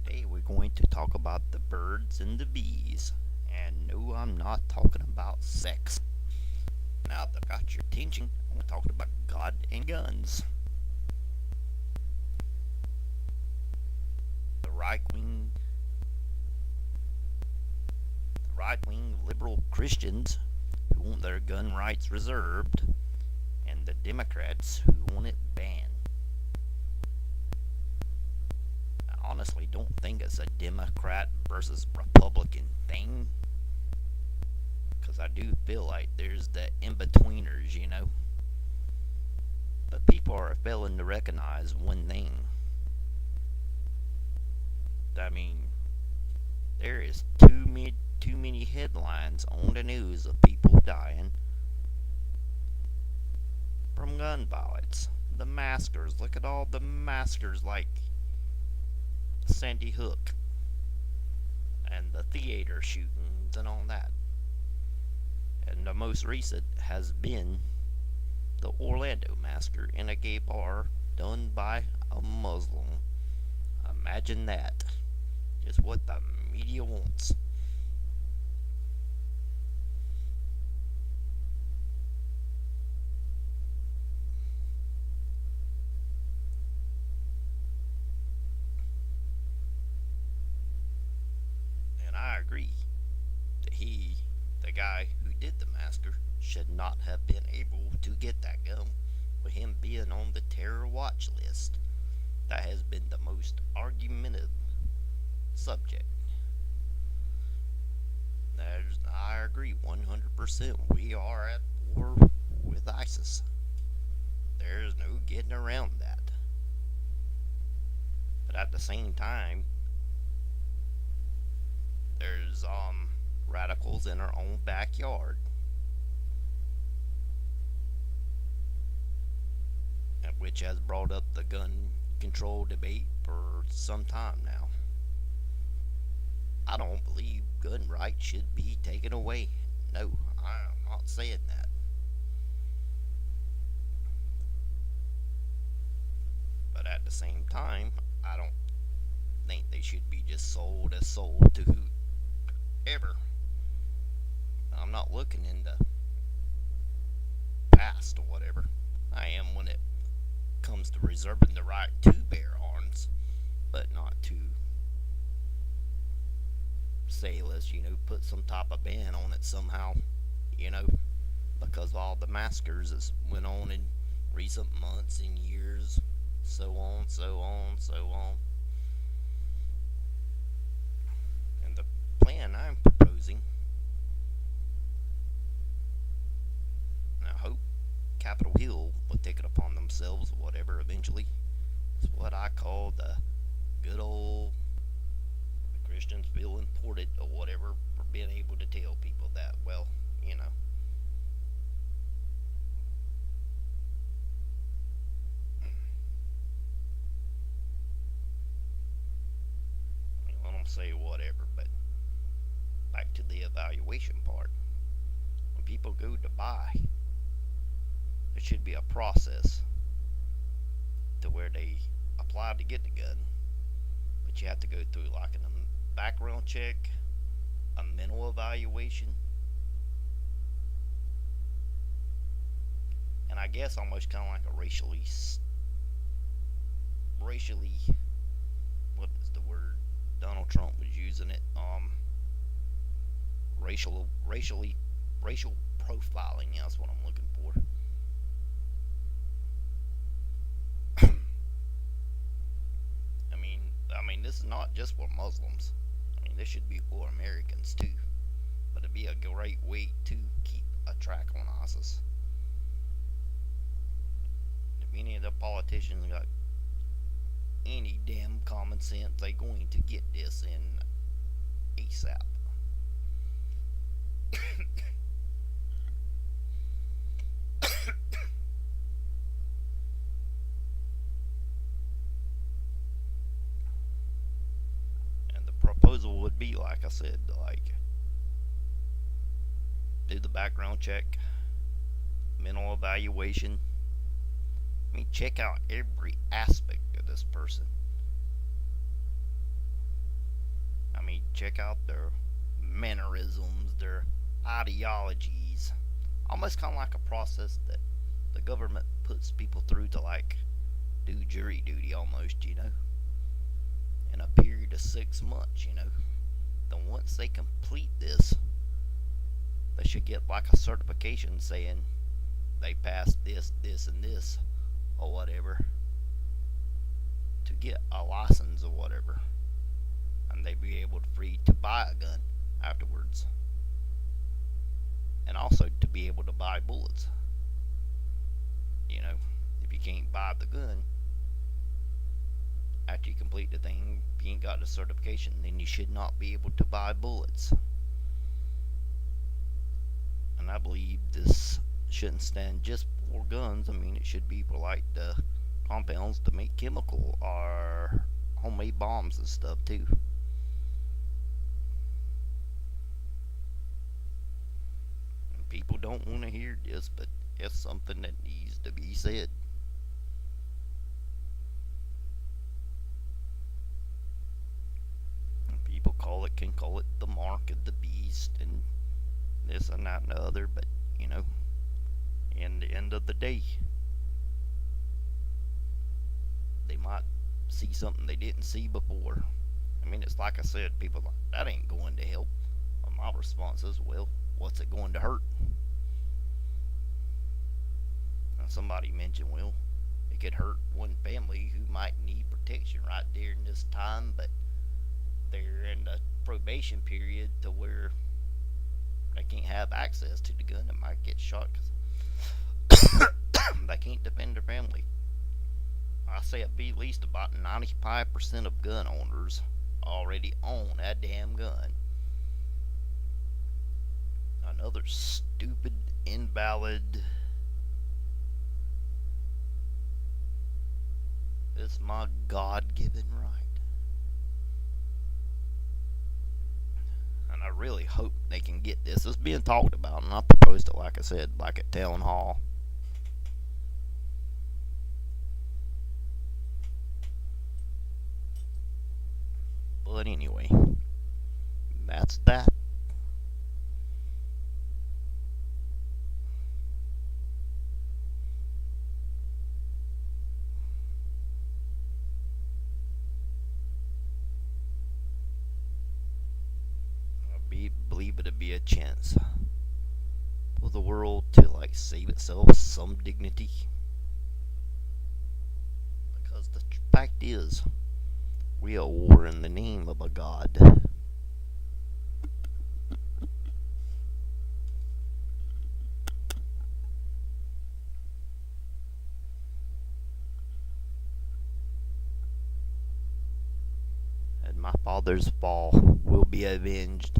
Today we're going to talk about the birds and the bees. And no, I'm not talking about sex. Now that I got your attention, I'm talking about God and guns. The right wing liberal Christians who want their gun rights reserved, and the Democrats who want it banned. I honestly don't think it's a Democrat versus Republican thing, because I do feel like there's the in-betweeners. But people are failing to recognize one thing. I mean, there is too many headlines on the news of people dying from gun violence. The massacres. Look at all the massacres like Sandy Hook and the theater shootings and all that. And the most recent has been the Orlando massacre in a gay bar done by a Muslim. Imagine that. Just what the media wants. And I agree that the guy who did the massacre, should not have been able to get that gun with him being on the terror watch list. That has been the most argumentative subject. I agree 100%. We are at war with ISIS. There's no getting around that. But at the same time, there's radicals in our own backyard, which has brought up the gun control debate for some time now. I don't believe gun rights should be taken away. No, I'm not saying that. But at the same time, I don't think they should be just sold to whoever. I'm not looking into past or whatever. I am when it comes to reserving the right to bear arms, but not to say let's put some type of ban on it somehow, you know, because of all the massacres that went on in recent months and years, so on, so on, so on. And the plan I'm proposing, and I hope Capitol Hill will take it upon themselves, whatever, eventually, is what I call the good old Christians feel important or whatever for being able to tell people that, well, you know. I mean, let them say whatever, but back to the evaluation part. When people go to buy, there should be a process to where they apply to get the gun, but you have to go through like a background check, a mental evaluation, and I guess almost kind of like a racially, what is the word? Donald Trump was using it. Racially, racial profiling. That's what I'm looking for. I mean, this is not just for Muslims. I mean, this should be for Americans too. But it'd be a great way to keep a track on ISIS. If any of the politicians got any damn common sense, they going to get this in ASAP. And the proposal would be, like I said, like do the background check, mental evaluation. I mean, check out every aspect of this person. I mean, check out their mannerisms, their ideologies. Almost kind of like a process that the government puts people through to like do jury duty almost, in a period of 6 months. Then once they complete this, they should get like a certification saying they passed this, this, and this, or whatever, to get a license or whatever, and they be able to free to buy a gun afterwards, and also to be able to buy bullets. You know, if you can't buy the gun after you complete the thing, if you ain't got the certification, then you should not be able to buy bullets. And I believe this shouldn't stand just for guns. I mean, it should be for like the compounds to make chemical or homemade bombs and stuff too. And people don't want to hear this, but it's something that needs to be said. And people can call it the mark of the beast and this and that and the other, but you know, in the end of the day, they might see something they didn't see before. I mean, it's like I said, people like, that ain't going to help. Well, my response is, well, what's it going to hurt? And somebody mentioned, well, it could hurt one family who might need protection right during this time, but they're in the probation period to where they can't have access to the gun and might get shot because they can't defend their family. I say at least about 95% of gun owners already own a damn gun. Another stupid, invalid. It's my God-given right. And I really hope they can get this. It's being talked about, and I proposed it, like I said, like at town hall. But anyway, that's that. Believe it'd be a chance for the world to like save itself some dignity. Because the fact is, we are war in the name of a god. And my father's fall will be avenged.